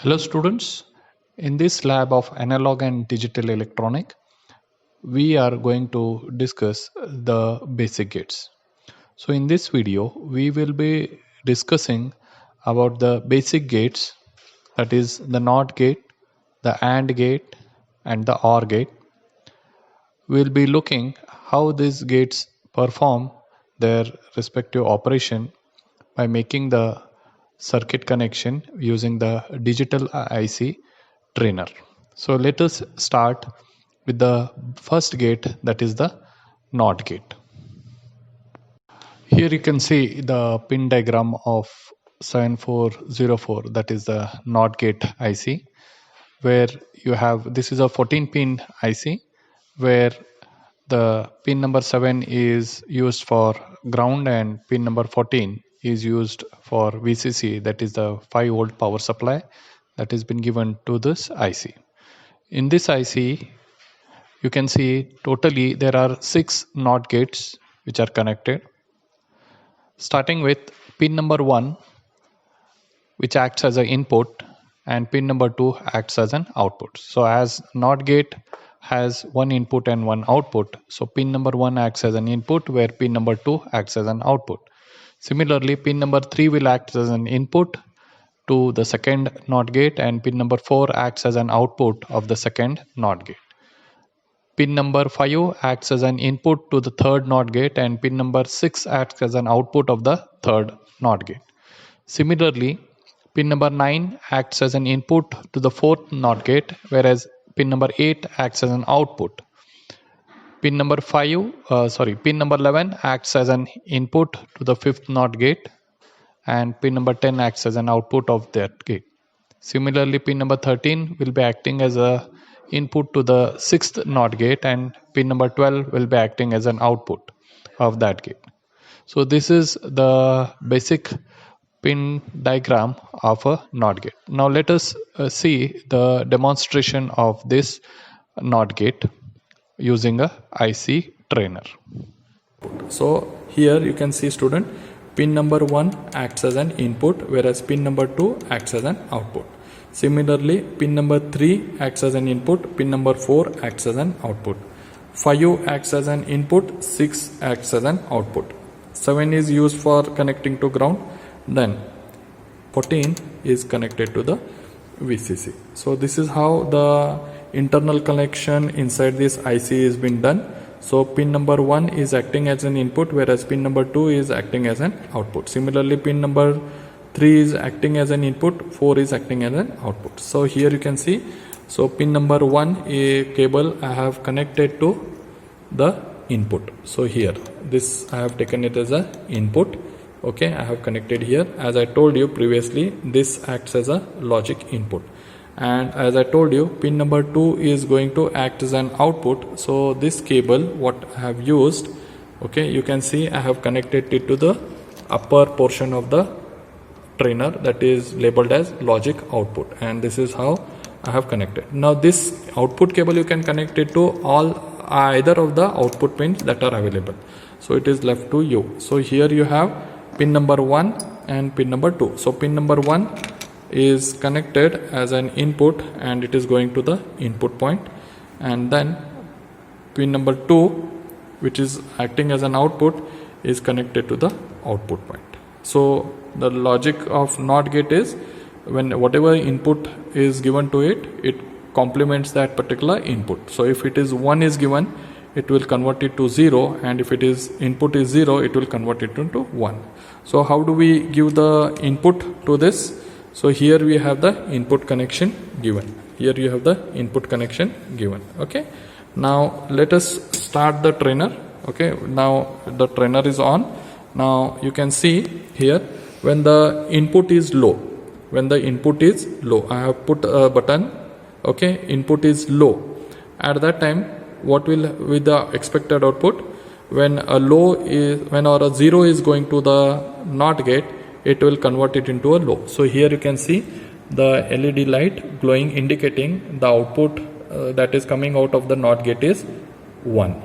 Hello students, in this lab of analog and digital electronic, we are going to discuss the basic gates. So in this video, we will be discussing about the basic gates, that is the NOT gate, the AND gate and the OR gate. We'll be looking how these gates perform their respective operation by making the circuit connection using the digital IC trainer. So let us start with the first gate, that is the NOT gate. Here you can see the pin diagram of 7404, that is the NOT gate IC, where you have, this is a 14 pin IC where the pin number 7 is used for ground and pin number 14 is used for VCC, that is the 5 volt power supply that has been given to this IC. In this IC, you can see totally there are 6 NOT gates which are connected, starting with pin number 1, which acts as an input, and pin number 2 acts as an output. So as NOT gate has one input and one output, so pin number 1 acts as an input where pin number 2 acts as an output. Similarly, pin number 3 will act as an input to the second NOT gate and pin number 4 acts as an output of the second NOT gate. Pin number 5 acts as an input to the third NOT gate and pin number 6 acts as an output of the third NOT gate. Similarly, pin number 9 acts as an input to the fourth NOT gate, whereas pin number 8 acts as an output. Pin number 11 acts as an input to the fifth NOT gate and pin number 10 acts as an output of that gate. Similarly, pin number 13 will be acting as a input to the sixth NOT gate and pin number 12 will be acting as an output of that gate. So this is the basic pin diagram of a NOT gate. Now let us see the demonstration of this NOT gate using a IC trainer. So here you can see, student, pin number 1 acts as an input whereas pin number 2 acts as an output. Similarly, pin number 3 acts as an input, pin number 4 acts as an output. 5 acts as an input, 6 acts as an output. 7 is used for connecting to ground, then 14 is connected to the VCC. So this is how the internal connection inside this IC is been done. So pin number 1 is acting as an input whereas pin number 2 is acting as an output. Similarly, pin number 3 is acting as an input, 4 is acting as an output. So here you can see, so pin number 1 a cable I have connected to the input. So here this I have taken it as a input. Okay, I have connected here. As I told you previously, this acts as a logic input, and as I told you, pin number 2 is going to act as an output. So this cable what I have used, okay, you can see I have connected it to the upper portion of the trainer that is labeled as logic output, and this is how I have connected. Now this output cable you can connect it to either of the output pins that are available, so it is left to you. So here you have pin number 1 and pin number 2. So pin number 1 is connected as an input and it is going to the input point, and then pin number 2, which is acting as an output, is connected to the output point. So the logic of NOT gate is when whatever input is given to it, it complements that particular input. So if it is 1 is given, it will convert it to 0, and if it is input is 0, it will convert it into 1. So how do we give the input to this? So here we have the input connection given. Here you have the input connection given. Okay. Now let us start the trainer. Okay. Now the trainer is on. Now you can see here when the input is low. When the input is low, I have put a button. Okay. Input is low. At that time, what will with the expected output? When a a 0 is going to the NOT gate, it will convert it into a low. So here you can see the LED light glowing, indicating the output that is coming out of the NOT gate is 1.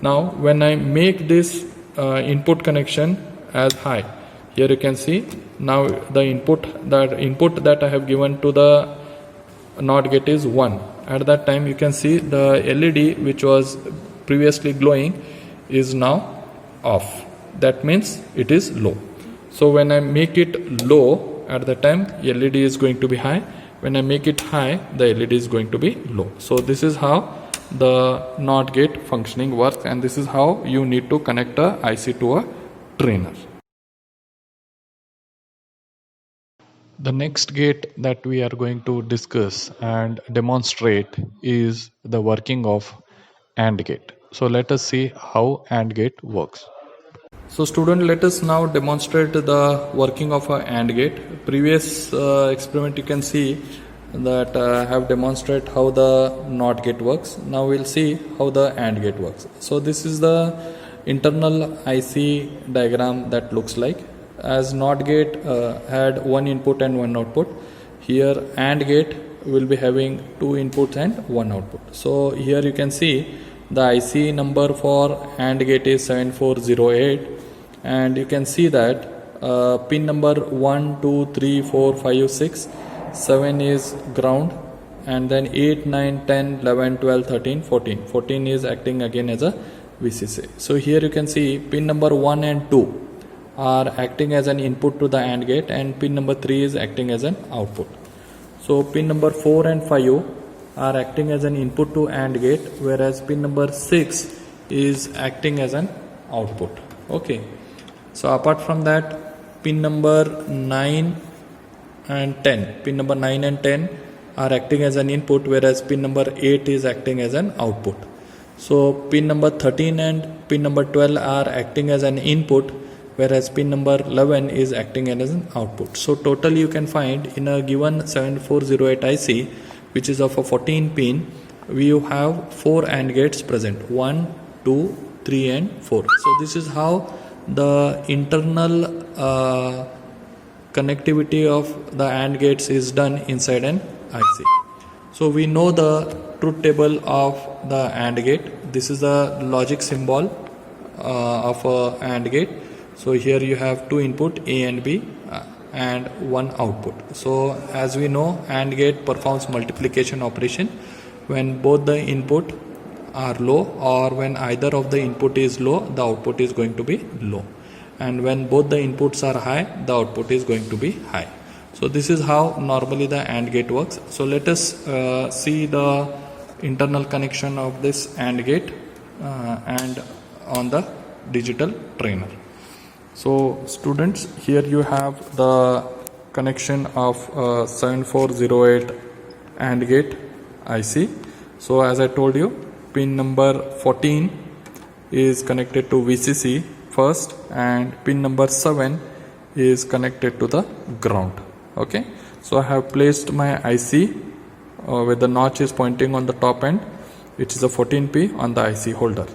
Now when I make this input connection as high, here you can see now the input that I have given to the NOT gate is 1. At that time you can see the LED which was previously glowing is now off. That means it is low. So when I make it low, at the time LED is going to be high. When I make it high, the LED is going to be low. So this is how the NOT gate functioning works, and this is how you need to connect a IC to a trainer. The next gate that we are going to discuss and demonstrate is the working of AND gate. So let us see how AND gate works. So student, let us now demonstrate the working of a AND gate. Previous experiment you can see that I have demonstrated how the NOT gate works. Now we'll see how the AND gate works. So this is the internal IC diagram that looks like. As NOT gate had one input and one output, here AND gate will be having two inputs and one output. So here you can see the IC number for AND gate is 7408, and you can see that pin number 1, 2, 3, 4, 5, 6, 7 is ground, and then 8, 9, 10, 11, 12, 13, 14. 14 is acting again as a VCC. So here you can see pin number 1 and 2 are acting as an input to the AND gate, and pin number 3 is acting as an output. So pin number 4 and 5 are acting as an input to AND gate, whereas pin number 6 is acting as an output. Okay. So apart from that, pin number 9 and 10, pin number 9 and 10 are acting as an input, whereas pin number 8 is acting as an output. So pin number 13 and pin number 12 are acting as an input, whereas pin number 11 is acting as an output. So total you can find in a given 7408 IC, which is of a 14 pin, we have 4 AND gates present, 1, 2, 3 and 4. So this is how the internal connectivity of the AND gates is done inside an IC. So we know the truth table of the AND gate. This is the logic symbol of a AND gate. So here you have two input A and B and one output. So as we know, AND gate performs multiplication operation when both the input are low, or when either of the input is low, the output is going to be low, and when both the inputs are high, the output is going to be high. So this is how normally the AND gate works. So let us see the internal connection of this AND gate and on the digital trainer. So students, here you have the connection of 7408 AND gate IC. So as I told you, pin number 14 is connected to VCC first, and pin number 7 is connected to the ground. Okay, so I have placed my IC where the notch is pointing on the top end, which is a 14P on the IC holder.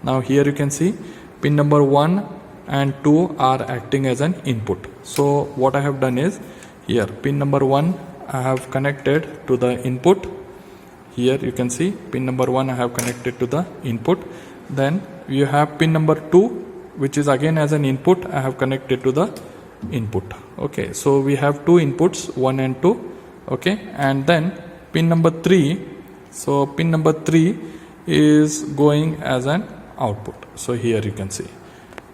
Now here you can see pin number 1 and 2 are acting as an input. So what I have done is, here pin number 1 I have connected to the input. Here you can see pin number 1 I have connected to the input. Then you have pin number 2, which is again as an input, I have connected to the input. Okay, so we have two inputs, 1 and 2. Okay, and then pin number 3, so pin number 3 is going as an output. So here you can see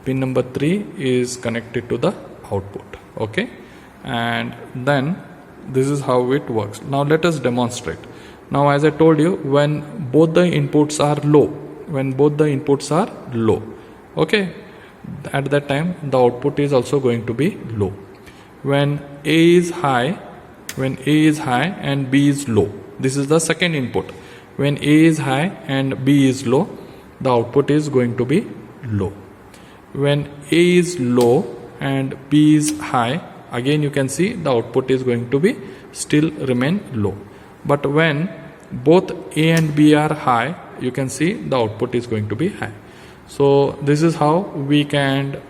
pin number 3 is connected to the output. Okay, and then this is how it works. Now let us demonstrate. Now as I told you, when both the inputs are low, okay, at that time the output is also going to be low. When A is high and B is low, this is the second input. When A is high and B is low, the output is going to be low. When A is low and B is high, again you can see the output is going to be still remain low. But when both A and B are high, you can see the output is going to be high. So this is how we can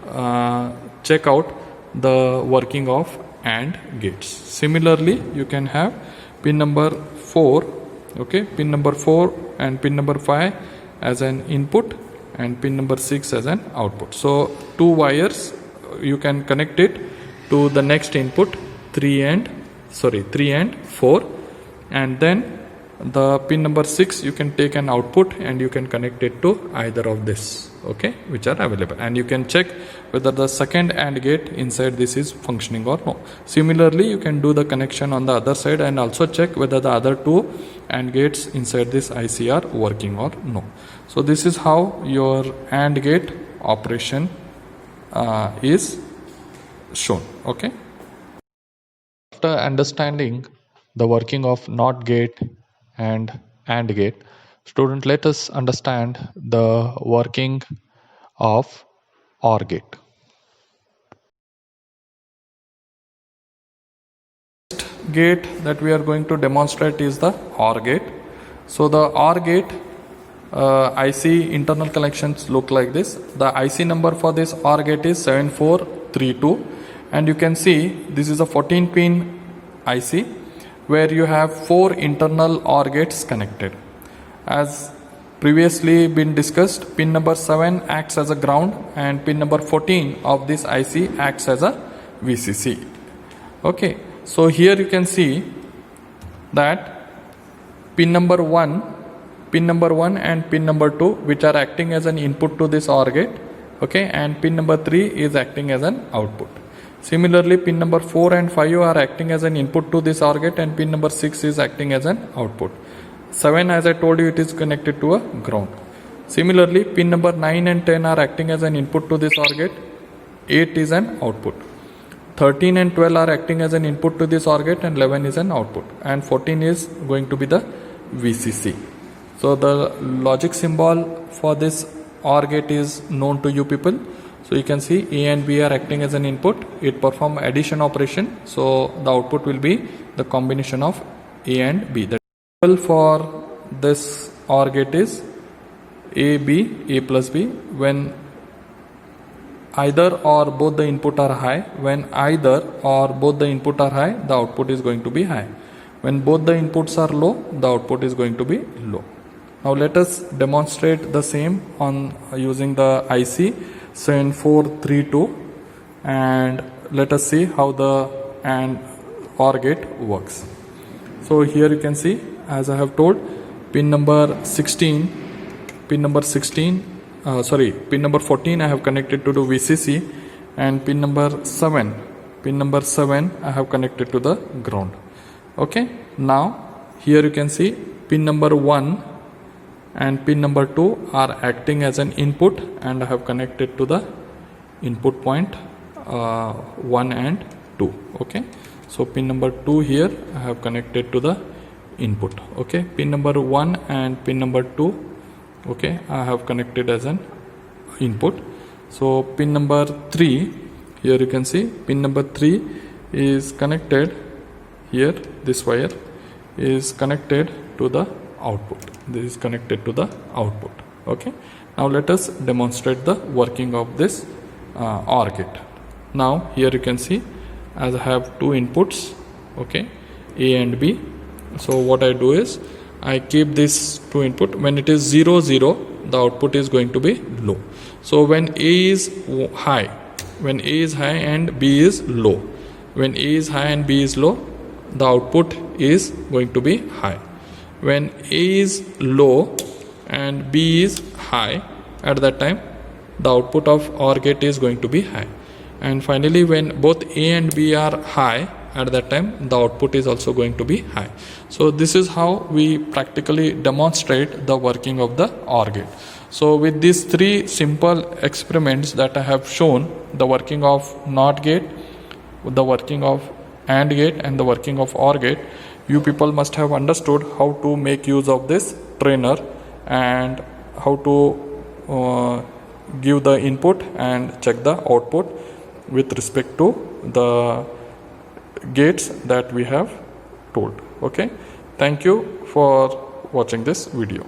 check out the working of AND gates. Similarly, you can have pin number 4, okay, pin number 4 and pin number 5 as an input, and pin number 6 as an output. So two wires, you can connect it to the next input, 3 and 4, and then the pin number 6 you can take an output and you can connect it to either of this, okay, which are available, and you can check whether the second AND gate inside this is functioning or no. Similarly, you can do the connection on the other side and also check whether the other two AND gates inside this IC are working or no. So this is how your AND gate operation is shown, okay. After understanding the working of NOT gate and AND gate, student, let us understand the working of OR gate. Gate that we are going to demonstrate is the OR gate. So the OR gate IC internal connections look like this. The IC number for this OR gate is 7432, and you can see this is a 14 pin IC where you have 4 internal OR gates connected. As previously been discussed, pin number 7 acts as a ground and pin number 14 of this IC acts as a VCC. Okay, so here you can see that pin number 1 and pin number 2, which are acting as an input to this OR gate, okay, and pin number 3 is acting as an output. Similarly, pin number 4 and 5 are acting as an input to this OR gate and pin number 6 is acting as an output. 7, as I told you, it is connected to a ground. Similarly, pin number 9 and 10 are acting as an input to this OR gate. 8 is an output. 13 and 12 are acting as an input to this OR gate and 11 is an output. And 14 is going to be the VCC. So the logic symbol for this OR gate is known to you people. So you can see A and B are acting as an input. It perform addition operation. So the output will be the combination of A and B. The symbol for this OR gate is A plus B. When either or both the input are high, when either or both the input are high, the output is going to be high. When both the inputs are low, the output is going to be low. Now let us demonstrate the same on using the IC 7432, and let us see how the AND OR gate works. So here you can see, as I have told, pin number 14 I have connected to the VCC, and pin number 7 I have connected to the ground. Okay, now here you can see pin number 1 and pin number 2 are acting as an input, and I have connected to the input point 1 and 2. Okay, so pin number 2 here I have connected to the input. Okay, pin number 1 and pin number 2, okay, I have connected as an input. So pin number 3, here you can see pin number 3 is connected here. This wire is connected to the output. This is connected to the output. Okay, now let us demonstrate the working of this OR gate. Now here you can see, as I have two inputs, okay, A and B. So what I do is I keep this two input. When it is 0 0, the output is going to be low. So when A is high and B is low, when A is high and B is low, the output is going to be high. When A is low and B is high, at that time the output of OR gate is going to be high. And finally, when both A and B are high, at that time the output is also going to be high. So this is how we practically demonstrate the working of the OR gate. So with these three simple experiments that I have shown, the working of NOT gate, the working of AND gate and the working of OR gate, you people must have understood how to make use of this trainer and how to give the input and check the output with respect to the gates that we have told. Okay, thank you for watching this video.